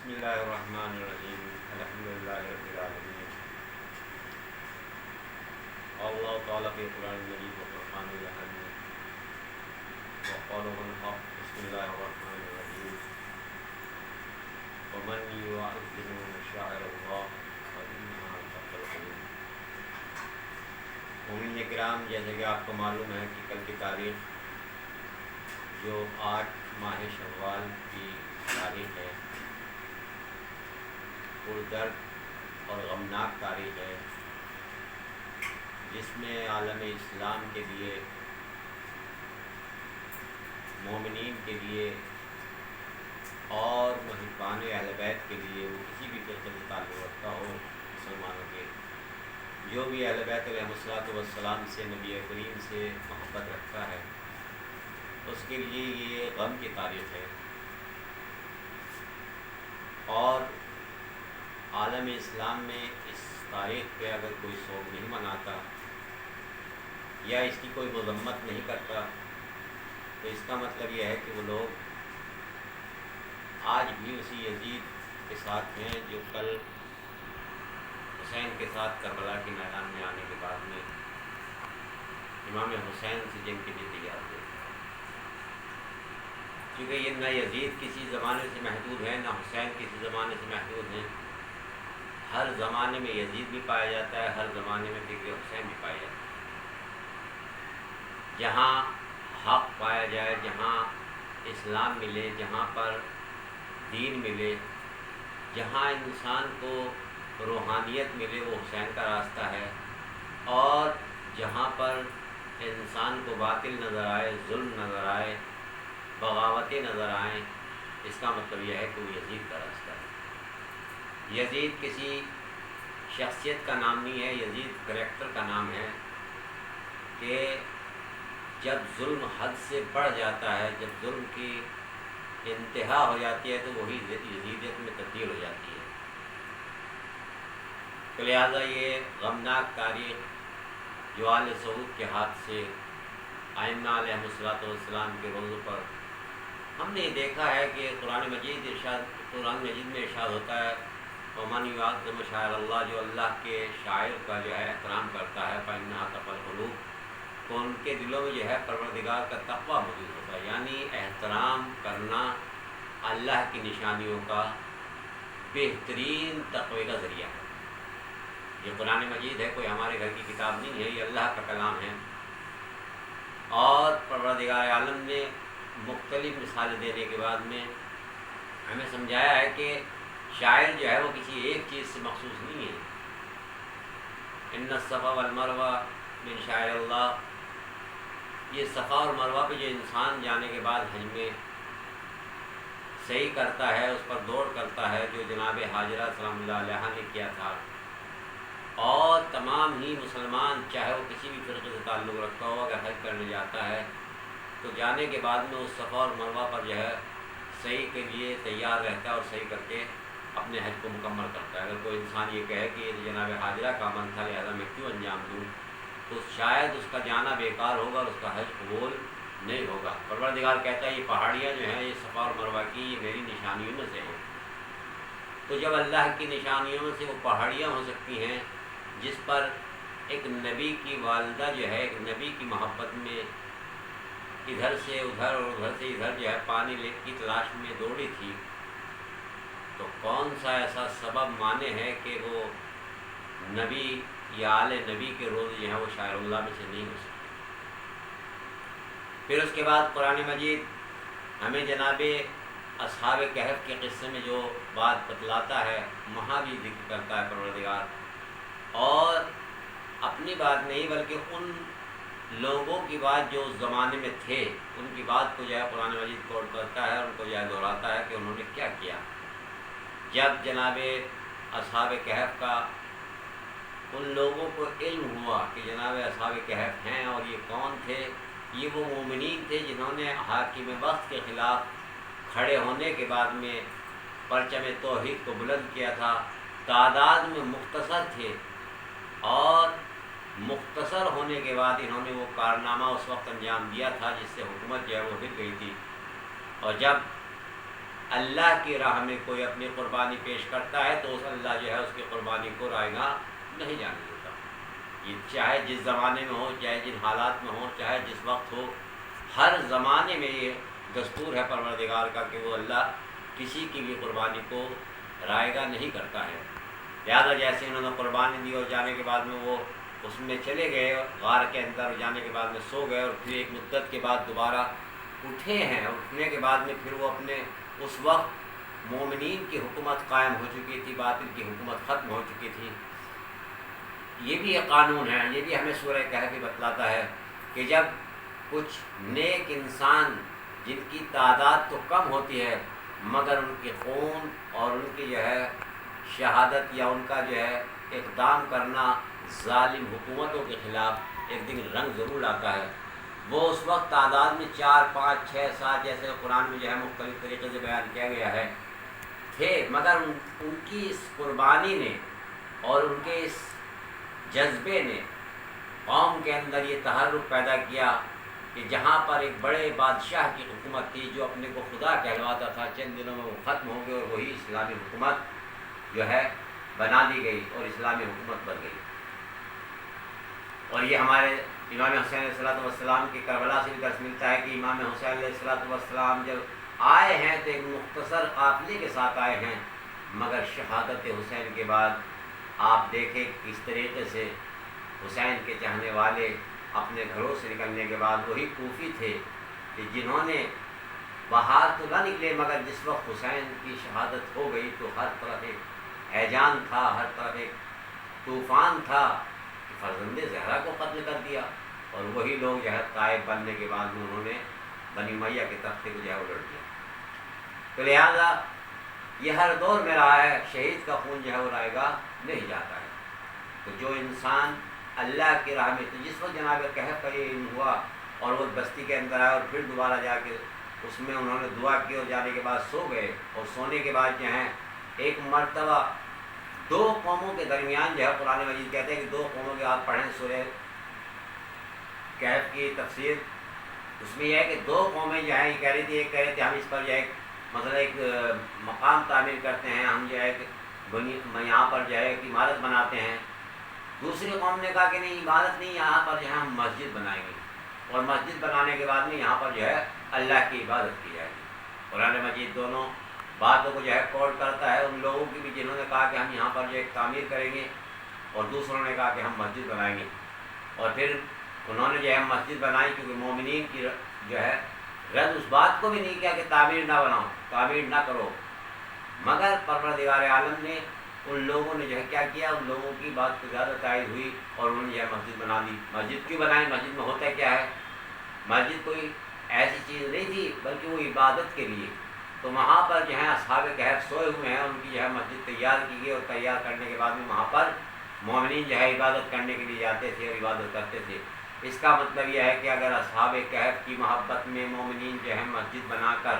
بسم اللہ الرحمن الرحیم الحمدللہ رب العالمین اللہ تعالیٰ کے قرآن مجید و فرقان الحمید وقالہ الحق بسم اللہ الرحمن الرحیم ومن يعظم شعائر اللہ فإنہا تقوی القلوب۔ مومنین کرام، جیسے کہ آپ کو معلوم ہے کہ کل کی تاریخ جو 8 ماہ شوال کی تاریخ ہے، پردرد اور غمناک تاریخ ہے، جس میں عالم اسلام کے لیے، مومنین کے لیے اور محبان اہل بیت کے لیے، وہ کسی بھی فرقے سے تعلق رکھتا ہو، مسلمانوں کے جو بھی اہل بیت علیہ الصلوۃ والسلام سے، نبی کریم سے محبت رکھتا ہے، اس کے لیے یہ غم کی تاریخ ہے۔ اور عالم اسلام میں اس تاریخ پہ اگر کوئی سوگ نہیں مناتا یا اس کی کوئی مذمت نہیں کرتا تو اس کا مطلب یہ ہے کہ وہ لوگ آج بھی اسی یزید کے ساتھ ہیں جو کل حسین کے ساتھ کربلا کے میدان میں آنے کے بعد میں امام حسین سے جنگ کے لیے تیار ہوئے، کیونکہ یہ نہ یزید کسی زمانے سے محدود ہے، نہ حسین کسی زمانے سے محدود ہیں۔ ہر زمانے میں یزید بھی پایا جاتا ہے، ہر زمانے میں فکر حسین بھی پایا جاتا ہے۔ جہاں حق پایا جائے، جہاں اسلام ملے، جہاں پر دین ملے، جہاں انسان کو روحانیت ملے، وہ حسین کا راستہ ہے۔ اور جہاں پر انسان کو باطل نظر آئے، ظلم نظر آئے، بغاوتیں نظر آئیں، اس کا مطلب یہ ہے کہ وہ یزید کا راستہ ہے۔ یزید کسی شخصیت کا نام نہیں ہے، یزید کریکٹر کا نام ہے کہ جب ظلم حد سے بڑھ جاتا ہے، جب ظلم کی انتہا ہو جاتی ہے تو وہی یزیدیت میں تبدیل ہو جاتی ہے۔ تو لہٰذا یہ غمناک تاریخ جو آل سعود کے ہاتھ سے ائمہ علیہ الصلوۃ والسلام کے روزوں پر ہم نے یہ دیکھا ہے کہ قرآن مجید میں ارشاد ہوتا ہے ومن یعظم شعائر اللہ، جو اللہ کے شاعر کا جو ہے احترام کرتا ہے، فإنہا تقوی القلوب، تو ان کے دلوں میں جو ہے پروردگار کا تقوی موجود ہوتا ہے۔ یعنی احترام کرنا اللہ کی نشانیوں کا بہترین تقوی کا ذریعہ ہے۔ یہ قرآن مجید ہے، کوئی ہمارے گھر کی کتاب نہیں ہے، یہ اللہ کا کلام ہے۔ اور پروردگار عالم نے مختلف مثالیں دینے کے بعد میں ہمیں سمجھایا ہے کہ شاعر جو ہے وہ کسی ایک چیز سے مخصوص نہیں ہے۔ ان الصفا والمروہ من شعائر اللہ، یہ صفا اور مروہ پہ جو انسان جانے کے بعد حج میں صحیح کرتا ہے، اس پر دوڑ کرتا ہے، جو جناب حاجرہ سلام اللہ علیہ نے کیا تھا، اور تمام ہی مسلمان چاہے وہ کسی بھی فرقے سے تعلق رکھتا ہو، اگر حج کرنے جاتا ہے تو جانے کے بعد میں اس صفا اور مروہ پر جو ہے صحیح کے لیے تیار رہتا ہے اور صحیح کر کے اپنے حج کو مکمل کرتا ہے۔ اگر کوئی انسان یہ کہے کہ یہ جناب حاجرہ کا عمل تھا لہذا میں کیوں انجام دوں، تو شاید اس کا جانا بیکار ہوگا اور اس کا حج قبول نہیں ہوگا۔ پروردگار کہتا ہے یہ پہاڑیاں جو ہیں، یہ صفا اور مروہ کی، یہ میری نشانیوں میں سے ہیں۔ تو جب اللہ کی نشانیوں میں سے وہ پہاڑیاں ہو سکتی ہیں جس پر ایک نبی کی والدہ جو ہے، ایک نبی کی محبت میں ادھر سے ادھر اور ادھر سے ادھر جو ہے پانی کی تلاش میں دوڑی تھی، تو کون سا ایسا سبب مانے ہے کہ وہ نبی یا آل نبی کے روز جو ہے وہ شاعر اللہ میں سے نہیں ہو سکتے۔ پھر اس کے بعد قرآن مجید ہمیں جناب اصحاب کہف کے قصے میں جو بات بتلاتا ہے، وہاں بھی ذکر کرتا ہے پروردگار، اور اپنی بات نہیں بلکہ ان لوگوں کی بات جو اس زمانے میں تھے، ان کی بات کو جو ہے قرآن مجید کوٹ کرتا ہے، ان کو جو ہے دہراتا ہے کہ انہوں نے کیا کیا۔ جب جناب اصحاب کہف کا ان لوگوں کو علم ہوا کہ جناب اصحاب کہف ہیں اور یہ کون تھے، یہ وہ مومنین تھے جنہوں نے حاکم وقت کے خلاف کھڑے ہونے کے بعد میں پرچم توحید کو بلند کیا تھا، تعداد میں مختصر تھے، اور مختصر ہونے کے بعد انہوں نے وہ کارنامہ اس وقت انجام دیا تھا جس سے حکومت جو ہے وہ ہل گئی تھی۔ اور جب اللہ کی راہ میں کوئی اپنی قربانی پیش کرتا ہے تو اس اللہ جو ہے اس کی قربانی کو رائے گاہ نہیں جانے دیتا. یہ چاہے جس زمانے میں ہو، چاہے جن حالات میں ہو، چاہے جس وقت ہو، ہر زمانے میں یہ دستور ہے پروردگار کا کہ وہ اللہ کسی کی بھی قربانی کو رائے گاہ نہیں کرتا ہے. لہٰذا جیسے انہوں نے قربانی دی اور جانے کے بعد میں وہ اس میں چلے گئے غار کے اندر، جانے کے بعد میں سو گئے اور پھر ایک مدت کے بعد دوبارہ اٹھے ہیں. اٹھنے کے بعد میں پھر وہ اپنے اس وقت مومنین کی حکومت قائم ہو چکی تھی، باطل کی حکومت ختم ہو چکی تھی. یہ بھی ایک قانون ہے، یہ بھی ہمیں سورہ کہف بھی بتلاتا ہے کہ جب کچھ نیک انسان جن کی تعداد تو کم ہوتی ہے مگر ان کے خون اور ان کی جو ہے شہادت یا ان کا جو ہے اقدام کرنا ظالم حکومتوں کے خلاف ایک دن رنگ ضرور لاتا ہے. وہ اس وقت تعداد میں 4 5 6 7 جیسے قرآن میں جو ہے مختلف طریقے سے بیان کیا گیا ہے تھے، مگر ان کی اس قربانی نے اور ان کے اس جذبے نے قوم کے اندر یہ تحرک پیدا کیا کہ جہاں پر ایک بڑے بادشاہ کی حکومت تھی جو اپنے کو خدا کہلواتا تھا، چند دنوں میں وہ ختم ہو گئی اور وہی اسلامی حکومت جو ہے بنا دی گئی اور اسلامی حکومت بن گئی. اور یہ ہمارے امام حسین علیہ الصلوۃ والسلام کی کربلا سے بھی درس ملتا ہے کہ امام حسین علیہ الصلوۃ والسلام جب آئے ہیں تو ایک مختصر قافلے کے ساتھ آئے ہیں، مگر شہادت حسین کے بعد آپ دیکھیں کس طریقے سے حسین کے چاہنے والے اپنے گھروں سے نکلنے کے بعد وہی کوفی تھے کہ جنہوں نے باہر تو نہ نکلے، مگر جس وقت حسین کی شہادت ہو گئی تو ہر طرف ایک ہیجان تھا، ہر طرف ایک طوفان تھا کہ فرزند زہرا کو قتل کر دیا. اور وہی لوگ جو ہے طائب بننے کے بعد میں انہوں نے بنی امیہ کے تختے کو جو ہے الٹ دیا. تو لہٰذا یہ ہر دور میں رہا ہے، شہید کا خون جو ہے وہ رائے گاہ نہیں جاتا ہے. تو جو انسان اللہ کی راہ میں، تو جس وقت جناب کہف کا یہ علم ہوا اور وہ بستی کے اندر آئے اور پھر دوبارہ جا کے اس میں انہوں نے دعا کی اور جانے کے بعد سو گئے. اور سونے کے بعد جو ہیں ایک مرتبہ 2 قوموں کے درمیان جو ہے قرآن مجید کہتے ہیں کہ 2 قوموں کے آپ پڑھیں سورہ کہف کی تفسیر، اس میں یہ ہے کہ 2 قومیں جو ہیں یہ کہہ رہی تھی، ایک کہہ رہے تھے ہم اس پر جو ہے مثلا ایک مقام تعمیر کرتے ہیں، ہم جو ہے یہاں پر جو ہے ایک عمارت بناتے ہیں. دوسری قوم نے کہا کہ نہیں عبادت نہیں، یہاں پر جو ہے ہم مسجد بنائیں گے اور مسجد بنانے کے بعد میں یہاں پر جو ہے اللہ کی عبادت کی جائے گی. قرآن مجید دونوں باتوں کو جو ہے کوٹ کرتا ہے، ان لوگوں کی بھی جنہوں نے کہا کہ ہم یہاں پر جو ایک تعمیر کریں گے اور دوسروں نے کہا کہ ہم مسجد بنائیں گے. اور پھر انہوں نے جو ہے مسجد بنائی کیونکہ مومنین کی جو ہے رد اس بات کو بھی نہیں کیا کہ تعمیر نہ بناؤ، تعمیر نہ کرو، مگر پروردگار عالم نے ان لوگوں نے جو ہے کیا کیا، ان لوگوں کی بات کو زیادہ تائید ہوئی اور انہوں نے جو ہے مسجد بنا دی. مسجد کیوں بنائی؟ مسجد میں ہوتا کیا ہے؟ مسجد کوئی ایسی چیز نہیں تھی بلکہ وہ عبادت کے لیے. تو وہاں پر جو ہے اصحاب کہف سوئے ہوئے ہیں، ان کی جو ہے مسجد تیار کی گئی اور تیار کرنے کے بعد میں وہاں پر مومنین جو ہے عبادت کرنے کے لیے جاتے تھے اور عبادت کرتے تھے. اس کا مطلب یہ ہے کہ اگر اصحاب کہف کی محبت میں مومنین جو ہے مسجد بنا کر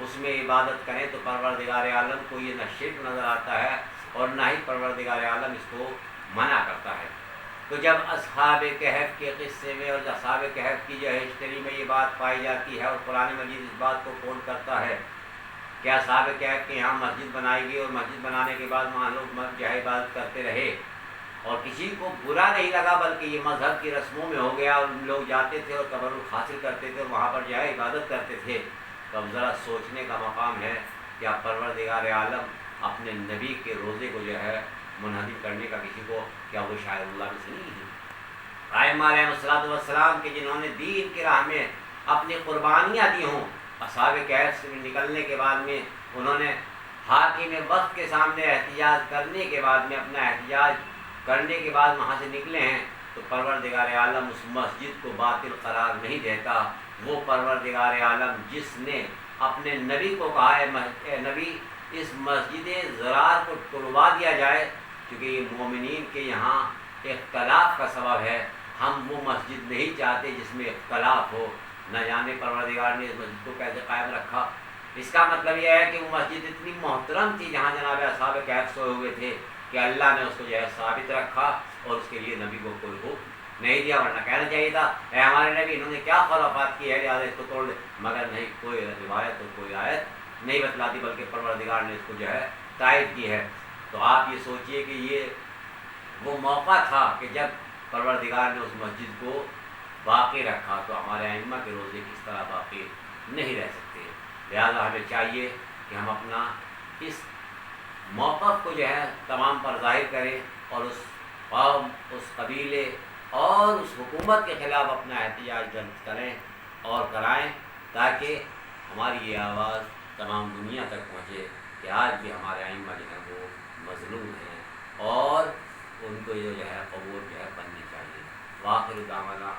اس میں عبادت کریں تو پروردگار عالم کو یہ نہ شرک نظر آتا ہے اور نہ ہی پروردگار عالم اس کو منع کرتا ہے. تو جب اصحاب کہف کے قصے میں اور اصحاب کہف کی جو ہے ہسٹری میں یہ بات پائی جاتی ہے اور قرآن مجید اس بات کو کوٹ کرتا ہے کہ اصحاب کہف کے یہاں مسجد بنائی گئی اور مسجد بنانے کے بعد وہاں لوگ جو ہے عبادت کرتے رہے اور کسی کو برا نہیں لگا بلکہ یہ مذہب کی رسموں میں ہو گیا اور لوگ جاتے تھے اور تبرک حاصل کرتے تھے اور وہاں پر جو ہے عبادت کرتے تھے. تو اب ذرا سوچنے کا مقام ہے کہ اب پروردگار عالم اپنے نبی کے روزے کو جو ہے منہدم کرنے کا کسی کو کیا وہ شاعر اللہ میں سے نہیں ہے؟ ائمہ علیہ الصلوۃ والسلام کے جنہوں نے دین کی راہ میں اپنی قربانیاں دی ہوں، اصحاب کہف سے نکلنے کے بعد میں انہوں نے حاکم وقت کے سامنے احتجاج کرنے کے بعد میں اپنا احتجاج کرنے کے بعد وہاں سے نکلے ہیں، تو پروردگار عالم اس مسجد کو باطل قرار نہیں دیتا. وہ پروردگار عالم جس نے اپنے نبی کو کہا ہے نبی اس مسجد زرار کو تڑوا دیا جائے کیونکہ یہ مومنین کے یہاں اختلاف کا سبب ہے، ہم وہ مسجد نہیں چاہتے جس میں اختلاف ہو. نہ جانے پروردگار نے اس مسجد کو کیسے قائم رکھا. اس کا مطلب یہ ہے کہ وہ مسجد اتنی محترم تھی جہاں جناب اصحاب کہف سوئے ہوئے تھے کہ اللہ نے اس کو جو ہے ثابت رکھا اور اس کے لیے نبی کو کوئی حکم نہیں دیا، ورنہ کہنا چاہیے تھا اے ہمارے نبی انہوں نے کیا خرافات کی ہے لہٰذا اس کو توڑ دے، مگر نہیں، کوئی روایت اور کوئی آیت نہیں بتلاتی بلکہ پروردگار نے اس کو جو ہے تائید کی ہے۔ تو آپ یہ سوچئے کہ یہ وہ موقع تھا کہ جب پروردگار نے اس مسجد کو باقی رکھا، تو ہمارے ائمہ کے روزے کس طرح باقی نہیں رہ سکتے۔ لہٰذا ہمیں چاہیے کہ ہم اپنا اس موقف کو جو ہے تمام پر ظاہر کریں اور اس قوم، اس قبیلے اور اس حکومت کے خلاف اپنا احتجاج درج کریں اور کرائیں، تاکہ ہماری یہ آواز تمام دنیا تک پہنچے کہ آج بھی ہمارے ائمہ جو ہیں وہ مظلوم ہیں اور ان کو جو ہے قبول جو ہے بننی چاہیے۔ وآخر دعوانا